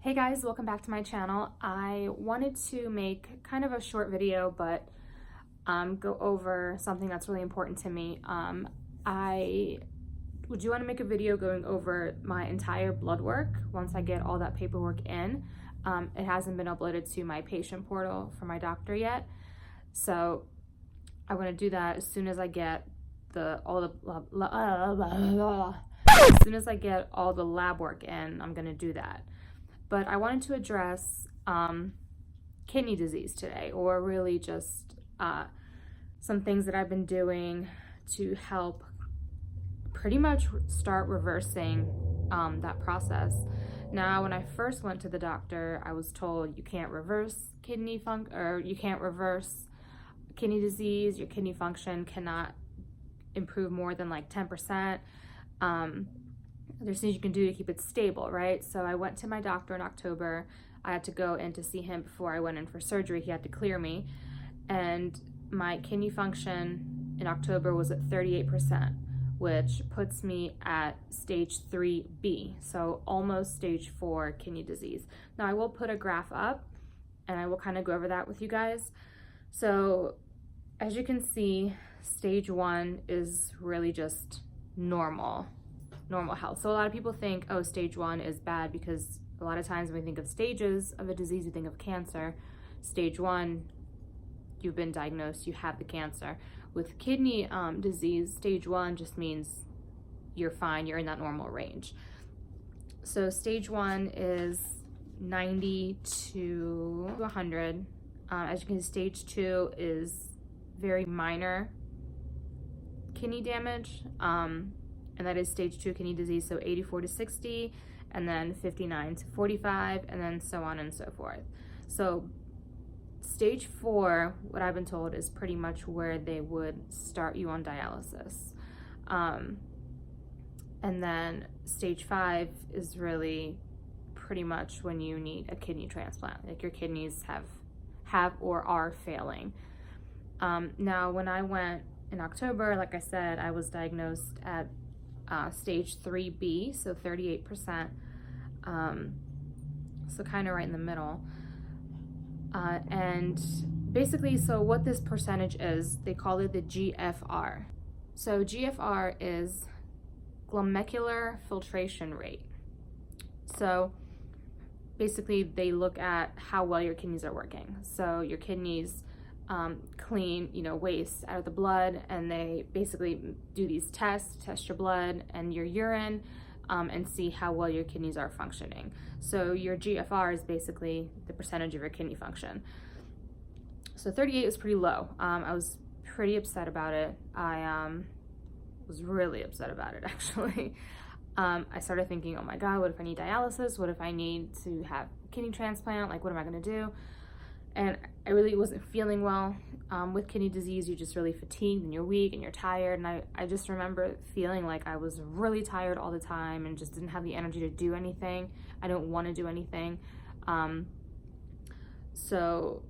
Hey guys, welcome back to my channel. I wanted to make kind of a short video, but go over something that's really important to me. I do want to make a video going over my entire blood work once I get all that paperwork in. It hasn't been uploaded to my patient portal for my doctor yet, so I want to do that as soon as I get all the lab work in. I'm going to do that. But I wanted to address kidney disease today, or really just some things that I've been doing to help pretty much start reversing that process. Now, when I first went to the doctor, I was told you can't reverse kidney disease. Your kidney function cannot improve more than like 10%. There's things you can do to keep it stable, right? So I went to my doctor in October. I had to go in to see him before I went in for surgery. He had to clear me. And my kidney function in October was at 38%, which puts me at stage 3B, so almost stage 4 kidney disease. Now I will put a graph up and I will kind of go over that with you guys. So as you can see, stage 1 is really just normal health. So a lot of people think, oh, stage 1 is bad, because a lot of times when we think of stages of a disease, we think of cancer. Stage 1, you've been diagnosed, you have the cancer. With kidney disease, stage 1 just means you're fine, you're in that normal range. So stage 1 is 90 to 100. As you can see, stage 2 is very minor kidney damage. And that is stage 2 kidney disease, so 84 to 60, and then 59 to 45, and then so on and so forth. So stage 4, what I've been told, is pretty much where they would start you on dialysis. And then stage 5 is really pretty much when you need a kidney transplant, like your kidneys have or are failing. Now, when I went in October, like I said, I was diagnosed at stage 3B, so 38%, so kind of right in the middle. And basically, so what this percentage is, they call it the GFR. So GFR is glomerular filtration rate. So basically, they look at how well your kidneys are working. So your kidneys clean, waste out of the blood, and they basically do these tests, test your blood and your urine, and see how well your kidneys are functioning. So your GFR is basically the percentage of your kidney function. So 38 is pretty low. I was pretty upset about it. I was really upset about it, actually. I started thinking, oh my God, what if I need dialysis? What if I need to have a kidney transplant? Like, what am I gonna do? And I really wasn't feeling well. With kidney disease, you're just really fatigued and you're weak and you're tired. And I just remember feeling like I was really tired all the time and just didn't have the energy to do anything. I don't want to do anything. So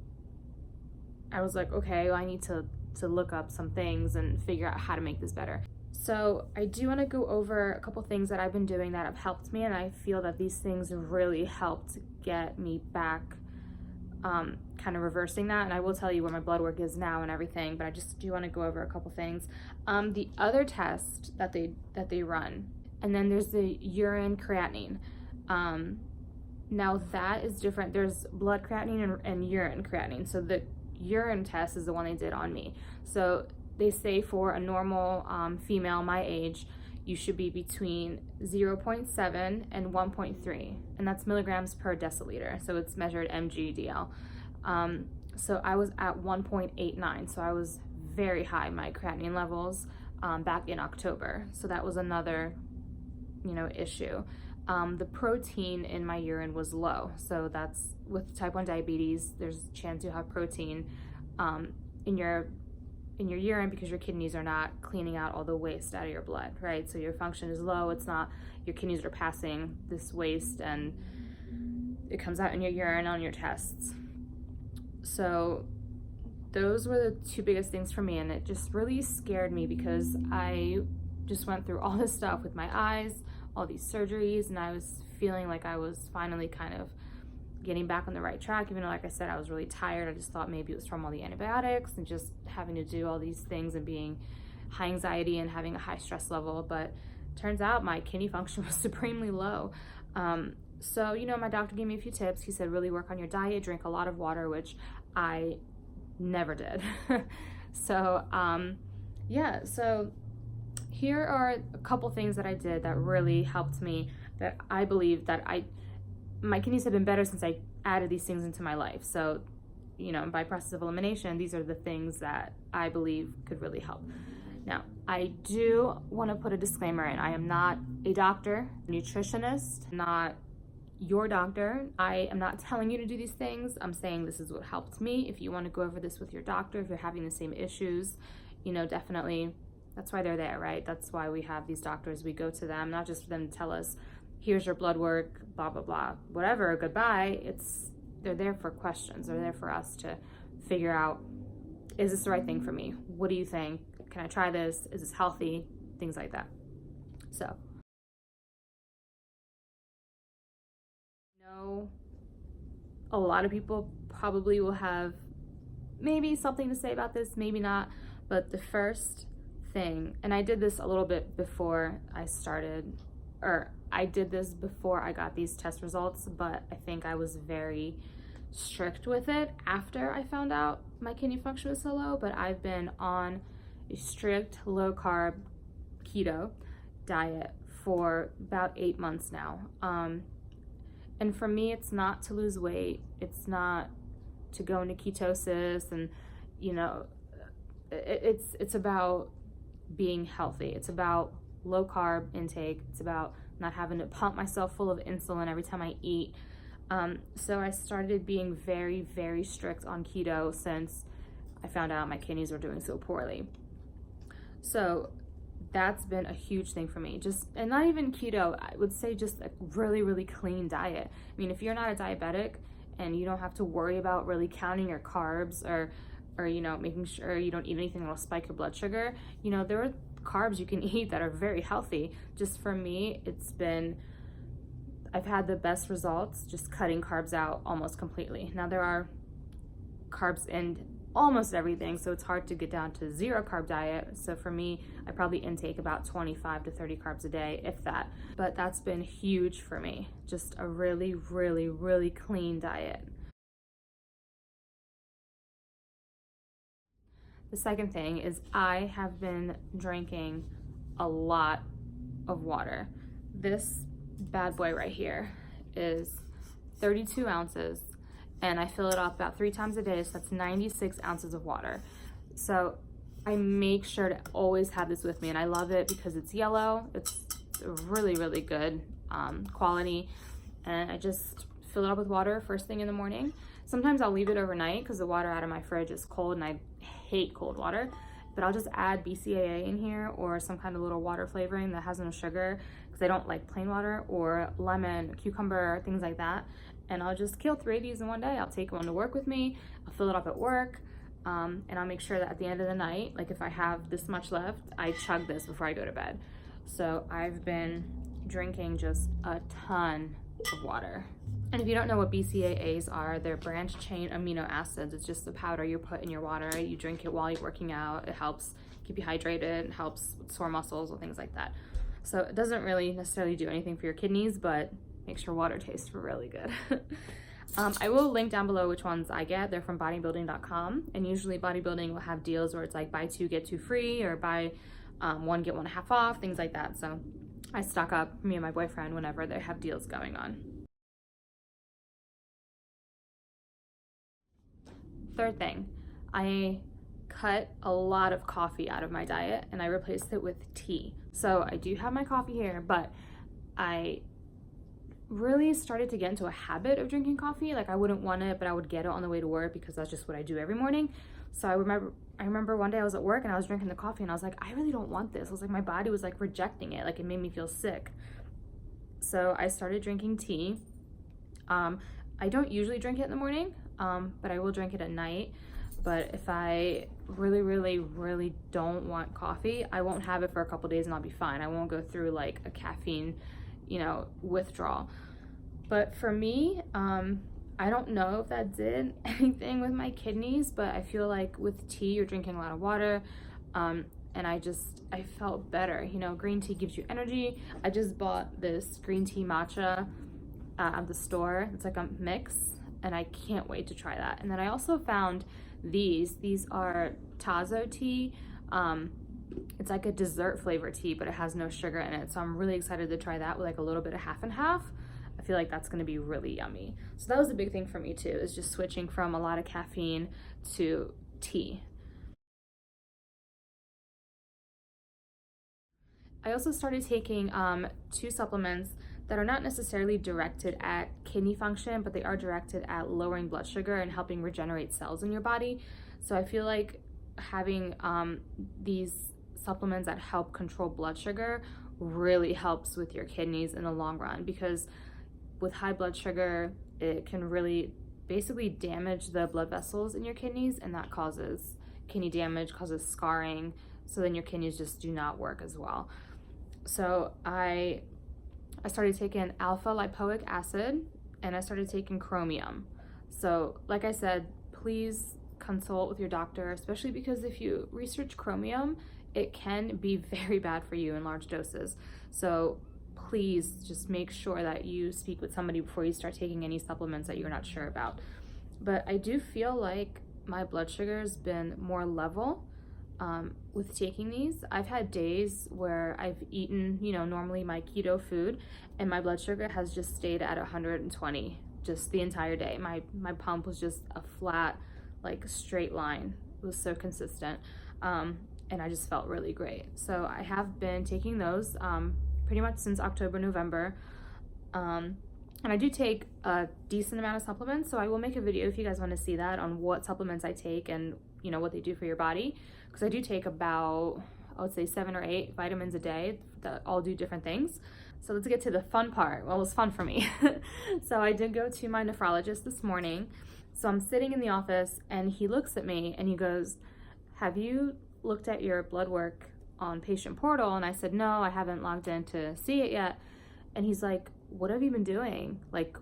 I was like, okay, well, I need to look up some things and figure out how to make this better. So I do want to go over a couple things that I've been doing that have helped me, and I feel that these things really helped get me back, kind of reversing that. And I will tell you where my blood work is now and everything, but I just do want to go over a couple things. The other test that they run, and then there's the urine creatinine. Now that is different. There's blood creatinine and urine creatinine. So the urine test is the one they did on me. So they say for a normal female my age, you should be between 0.7 and 1.3, and that's milligrams per deciliter. So it's measured mg/dl. So I was at 1.89, so I was very high, my creatinine levels, back in October. So that was another, issue. The protein in my urine was low. So that's, with type 1 diabetes, there's a chance you have protein in your urine because your kidneys are not cleaning out all the waste out of your blood, right? So your function is low. It's not, your kidneys are passing this waste and it comes out in your urine on your tests. So those were the two biggest things for me, and it just really scared me because I just went through all this stuff with my eyes, all these surgeries, and I was feeling like I was finally kind of getting back on the right track, even though, like I said, I was really tired. I just thought maybe it was from all the antibiotics and just having to do all these things and being high anxiety and having a high stress level. But turns out my kidney function was supremely low. So, you know, my doctor gave me a few tips. He said, really work on your diet, drink a lot of water, which I never did. So, yeah, so here are a couple things that I did that really helped me, that I believe that my kidneys have been better since I added these things into my life. So, you know, by process of elimination, these are the things that I believe could really help. Now, I do want to put a disclaimer in. I am not a doctor, nutritionist, not your doctor. I am not telling you to do these things. I'm saying this is what helped me. If you want to go over this with your doctor, if you're having the same issues, you know, definitely, that's why they're there, right? That's why we have these doctors. We go to them, not just for them to tell us, here's your blood work, blah, blah, blah, whatever, goodbye. They're there for questions. They're there for us to figure out, is this the right thing for me? What do you think? Can I try this? Is this healthy? Things like that. So, a lot of people probably will have maybe something to say about this, maybe not, but the first thing, and I did this a little bit before I started, or I did this before I got these test results, but I think I was very strict with it after I found out my kidney function was so low. But I've been on a strict low carb keto diet for about 8 months now. And for me, it's not to lose weight. It's not to go into ketosis, and, you know, it's about being healthy. It's about low carb intake. It's about not having to pump myself full of insulin every time I eat. So I started being very, very strict on keto since I found out my kidneys were doing so poorly. So that's been a huge thing for me. And not even keto, I would say just a really, really clean diet. I mean, if you're not a diabetic and you don't have to worry about really counting your carbs or you know, making sure you don't eat anything that will spike your blood sugar, you know, there are carbs you can eat that are very healthy. Just for me, I've had the best results just cutting carbs out almost completely. Now, there are carbs in almost everything, so it's hard to get down to zero carb diet. So for me, I probably intake about 25 to 30 carbs a day, if that. But that's been huge for me. Just a really, really, really clean diet. The second thing is I have been drinking a lot of water. This bad boy right here is 32 ounces. And I fill it up about 3 times a day, so that's 96 ounces of water. So I make sure to always have this with me, and I love it because it's yellow. It's really, really good quality, and I just fill it up with water first thing in the morning. Sometimes I'll leave it overnight because the water out of my fridge is cold, and I hate cold water, but I'll just add BCAA in here or some kind of little water flavoring that has no sugar because I don't like plain water, or lemon, cucumber, things like that. And I'll just kill 3 of these in one day. I'll take one to work with me. I'll fill it up at work. And I'll make sure that at the end of the night, like if I have this much left, I chug this before I go to bed. So I've been drinking just a ton of water. And if you don't know what BCAAs are, they're branched chain amino acids. It's just the powder you put in your water. You drink it while you're working out. It helps keep you hydrated. It helps with sore muscles and things like that. So it doesn't really necessarily do anything for your kidneys, but makes your water taste really good. I will link down below which ones I get. They're from bodybuilding.com, and usually bodybuilding will have deals where it's like buy 2 get 2 free, or buy 1 get 1 half off, things like that. So I stock up, me and my boyfriend, whenever they have deals going on. Third thing, I cut a lot of coffee out of my diet and I replaced it with tea. So I do have my coffee here, but I really started to get into a habit of drinking coffee. Like I wouldn't want it, but I would get it on the way to work because that's just what I do every morning. So I remember one day I was at work and I was drinking the coffee and I was like, I really don't want this. I was like, my body was like rejecting it. Like it made me feel sick. So I started drinking tea. I don't usually drink it in the morning, but I will drink it at night. But if I really, really, really don't want coffee, I won't have it for a couple days and I'll be fine. I won't go through like a caffeine, withdrawal. But for me, I don't know if that did anything with my kidneys, but I feel like with tea, you're drinking a lot of water, and I felt better. You know, green tea gives you energy. I just bought this green tea matcha at the store. It's like a mix, and I can't wait to try that. And then I also found these are TAZO tea. It's like a dessert flavor tea, but it has no sugar in it. So I'm really excited to try that with like a little bit of half and half. I feel like that's gonna be really yummy. So that was a big thing for me too, is just switching from a lot of caffeine to tea. I also started taking 2 supplements that are not necessarily directed at kidney function, but they are directed at lowering blood sugar and helping regenerate cells in your body. So I feel like having these supplements that help control blood sugar really helps with your kidneys in the long run, because with high blood sugar, it can really basically damage the blood vessels in your kidneys, and that causes kidney damage, causes scarring, so then your kidneys just do not work as well. So I started taking alpha lipoic acid, and I started taking chromium. So like I said, please consult with your doctor, especially because if you research chromium, it can be very bad for you in large doses. So please just make sure that you speak with somebody before you start taking any supplements that you're not sure about. But I do feel like my blood sugar has been more level with taking these. I've had days where I've eaten, you know, normally my keto food, and my blood sugar has just stayed at 120 just the entire day. My pump was just a flat, like straight line. It was so consistent. And I just felt really great. So I have been taking those pretty much since October, November. And I do take a decent amount of supplements, so I will make a video if you guys want to see that on what supplements I take and, you know, what they do for your body. Because I do take about, I would say 7 or 8 vitamins a day that all do different things. So let's get to the fun part. Well, it was fun for me. So I did go to my nephrologist this morning. So I'm sitting in the office, and he looks at me and he goes, "Have you looked at your blood work on patient portal?" And I said, "No, I haven't logged in to see it yet." And he's like, "What have you been doing like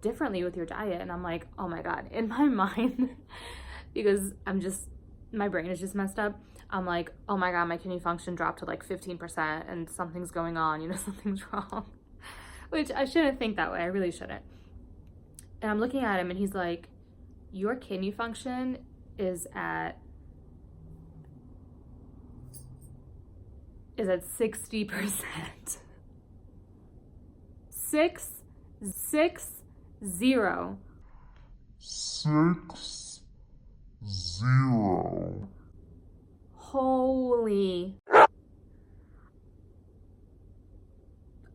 differently with your diet?" And I'm like, oh my God, in my mind, because my brain is just messed up. I'm like, oh my God, my kidney function dropped to like 15% and something's going on, you know, something's wrong. Which I shouldn't think that way. I really shouldn't. And I'm looking at him, and he's like, your kidney function is at 60%. 6-0. Holy.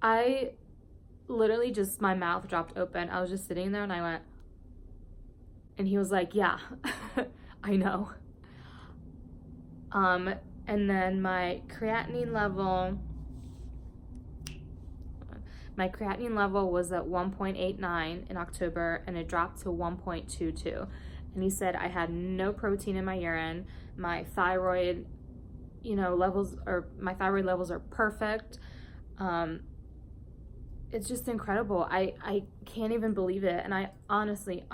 I literally just, my mouth dropped open. I was just sitting there and I went, and he was like, yeah, I know. And then my creatinine level was at 1.89 in October, and it dropped to 1.22. And he said I had no protein in my urine. My thyroid, levels are perfect. It's just incredible. I can't even believe it. And I honestly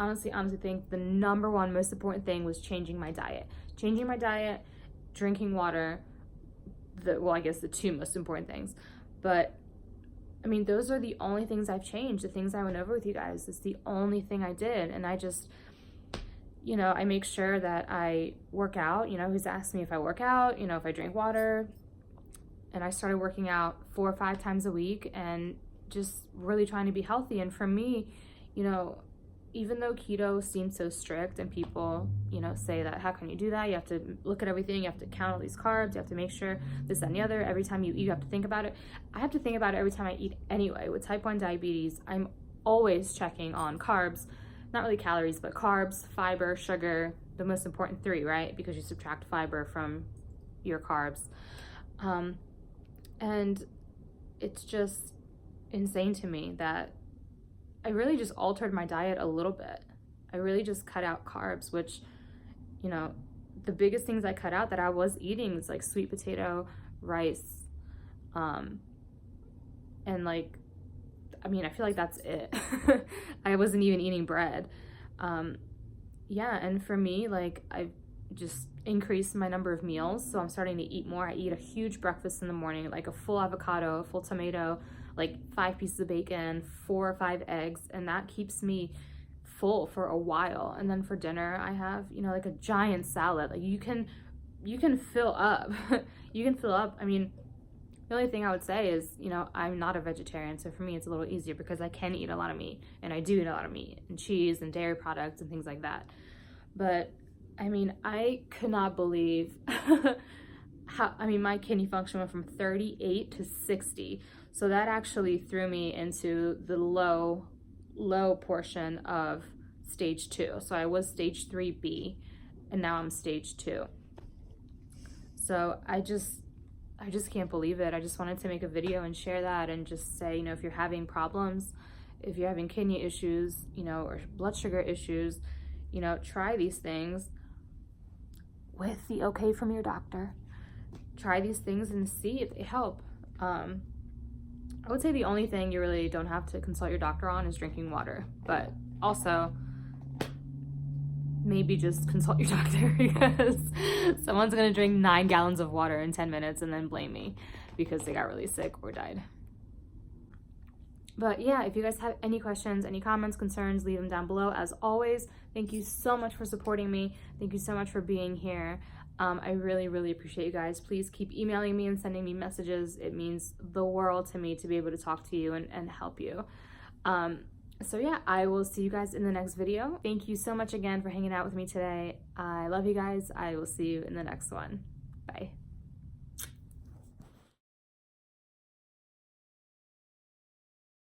think the number one most important thing was changing my diet, drinking water. I guess the 2 most important things. But I mean, those are the only things I've changed. The things I went over with you guys, it's the only thing I did. And I just, I make sure that I work out. He's asked me if I work out, if I drink water. And I started working out 4 or 5 times a week and just really trying to be healthy. And for me, even though keto seems so strict and people, say that, how can you do that? You have to look at everything. You have to count all these carbs. You have to make sure this, that, and the other. Every time you eat, you have to think about it. I have to think about it every time I eat anyway. With type 1 diabetes, I'm always checking on carbs, not really calories, but carbs, fiber, sugar, the most important 3, right? Because you subtract fiber from your carbs. And it's just insane to me that I really just altered my diet a little bit. I really just cut out carbs, which, the biggest things I cut out that I was eating was like sweet potato, rice, and like, I mean, I feel like that's it. I wasn't even eating bread. Yeah, and for me, like, I've just increased my number of meals, so I'm starting to eat more. I eat a huge breakfast in the morning, like a full avocado, a full tomato, like 5 pieces of bacon, 4 or 5 eggs, and that keeps me full for a while. And then for dinner, I have, you know, like a giant salad. Like, you can fill up. You can fill up. I mean, the only thing I would say is, you know, I'm not a vegetarian, so for me it's a little easier because I can eat a lot of meat, and I do eat a lot of meat and cheese and dairy products and things like that. But I mean, I could not believe how, I mean, my kidney function went from 38 to 60. So that actually threw me into the low portion of stage 2. So I was stage 3B, and now I'm stage 2. So I just can't believe it. I just wanted to make a video and share that and just say, you know, if you're having problems, if you're having kidney issues, you know, or blood sugar issues, you know, try these things with the okay from your doctor. Try these things and see if they help. I would say the only thing you really don't have to consult your doctor on is drinking water, but also maybe just consult your doctor, because someone's gonna drink 9 gallons of water in 10 minutes and then blame me because they got really sick or died. But yeah, if you guys have any questions, any comments, concerns, leave them down below. As always, thank you so much for supporting me. Thank you so much for being here. I really, really appreciate you guys. Please keep emailing me and sending me messages. It means the world to me to be able to talk to you and help you. So yeah, I will see you guys in the next video. Thank you so much again for hanging out with me today. I love you guys. I will see you in the next one. Bye.